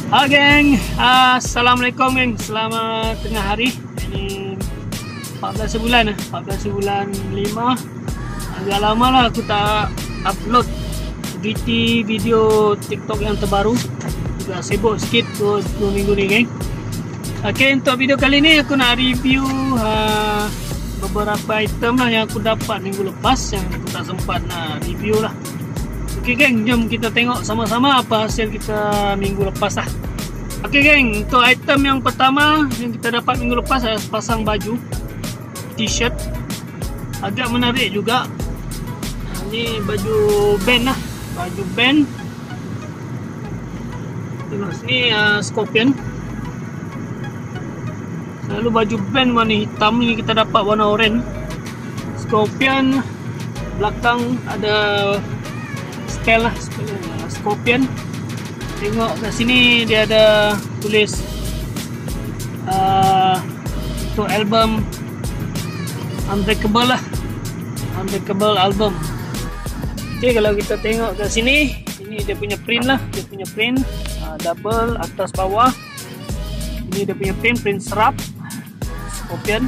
Geng, Assalamualaikum geng. Selamat tengah hari. Ini 14 bulan 5. Agak lama lah aku tak upload video TikTok yang terbaru. Juga sibuk sikit 2 minggu ni geng. Okay, untuk video kali ni aku nak review beberapa item lah yang aku dapat minggu lepas yang aku tak sempat nak review lah. Okay geng, jom kita tengok sama-sama apa hasil kita minggu lepas lah. Okay geng, untuk item yang pertama yang kita dapat minggu lepas adalah sepasang baju t-shirt. Agak menarik juga. Ini baju band lah, baju band. Tengok sini Scorpion. Lalu baju band warna hitam ni kita dapat warna oranye. Scorpion, belakang ada spell lah, Scorpion. Tengok kat sini dia ada tulis untuk album Unbreakable lah, Unbreakable album. Okay, kalau kita tengok kat sini, ini dia punya print lah, dia punya print double atas bawah. Ini dia punya print serap Scorpion.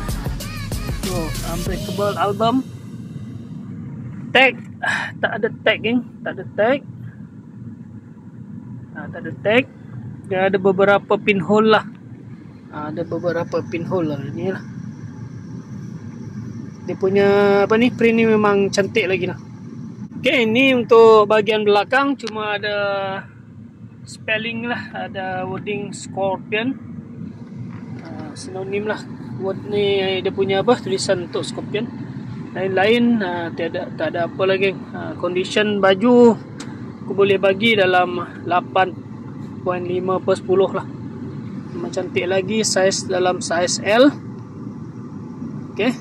So Unbreakable album. Tag tak ada tag geng, tak ada tag. Tak ada tag. Dia ada beberapa pinhole lah. Ada beberapa pinhole lah. Ni lah. Dia punya apa ni, print ni memang cantik lagi lah. Okay, ini untuk bahagian belakang cuma ada spelling lah, ada wording Scorpion. Sinonim lah. Word ni dia punya apa, tulisan untuk Scorpion. Lain-lain tak ada apa lagi. Condition baju aku boleh bagi dalam 8.5/10 lah. Memang cantik lagi, size dalam size L. Okay.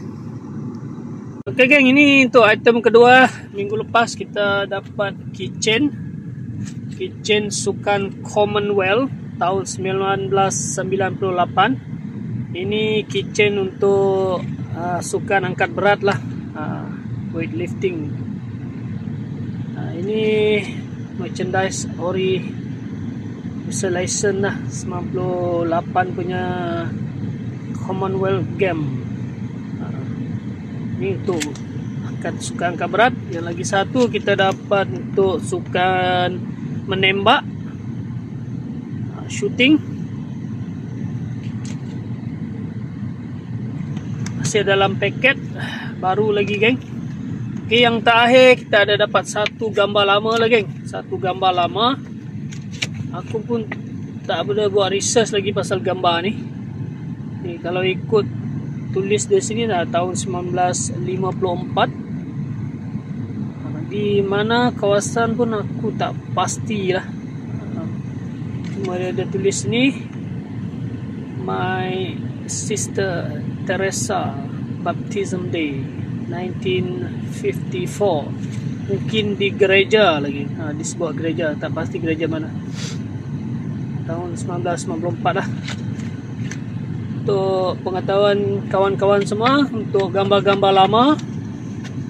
Okay geng, ini untuk item kedua. Minggu lepas kita dapat keychain sukan Commonwealth tahun 1998. Ini keychain untuk sukan angkat berat lah, weightlifting. Ini merchandise ori user license lah, 98 punya Commonwealth Game. Ini untuk sukan angkat berat. Yang lagi satu kita dapat untuk sukan menembak, shooting. Masih dalam paket baru lagi geng. Okay, yang terakhir kita ada dapat satu gambar lama lah geng. Satu gambar lama. Aku pun tak boleh buat research lagi pasal gambar ni. Ni kalau ikut tulis di sini dah tahun 1954. Di mana kawasan pun aku tak pasti lah. Cuma dia ada tulis ni, My Sister Teresa Baptism Day 1954. Mungkin di gereja lagi, di sebuah gereja, tak pasti gereja mana. Tahun 1994 lah. Untuk pengetahuan kawan-kawan semua, untuk gambar-gambar lama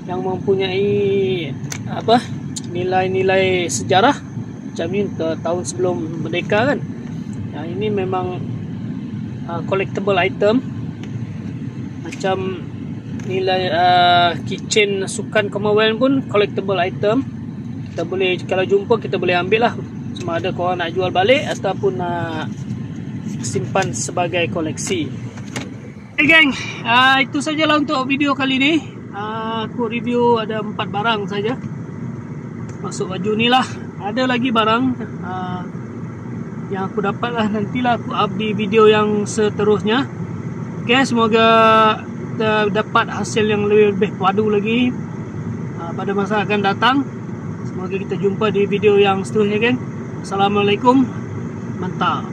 yang mempunyai apa, nilai-nilai sejarah macam ni, tahun sebelum merdeka kan. Ini memang collectible item. Macam nilai keychain sukan Commonwealth pun collectible item. Kita boleh, kalau jumpa kita boleh ambil lah, sama ada korang nak jual balik ataupun nak simpan sebagai koleksi. Okay geng, itu sajalah untuk video kali ni. Aku review ada 4 barang saja, masuk baju ni lah. Ada lagi barang yang aku dapat lah, nantilah aku up di video yang seterusnya. Okay, semoga kita dapat hasil yang lebih padu lagi pada masa akan datang. Semoga kita jumpa di video yang seterusnya geng. Assalamualaikum, mantap.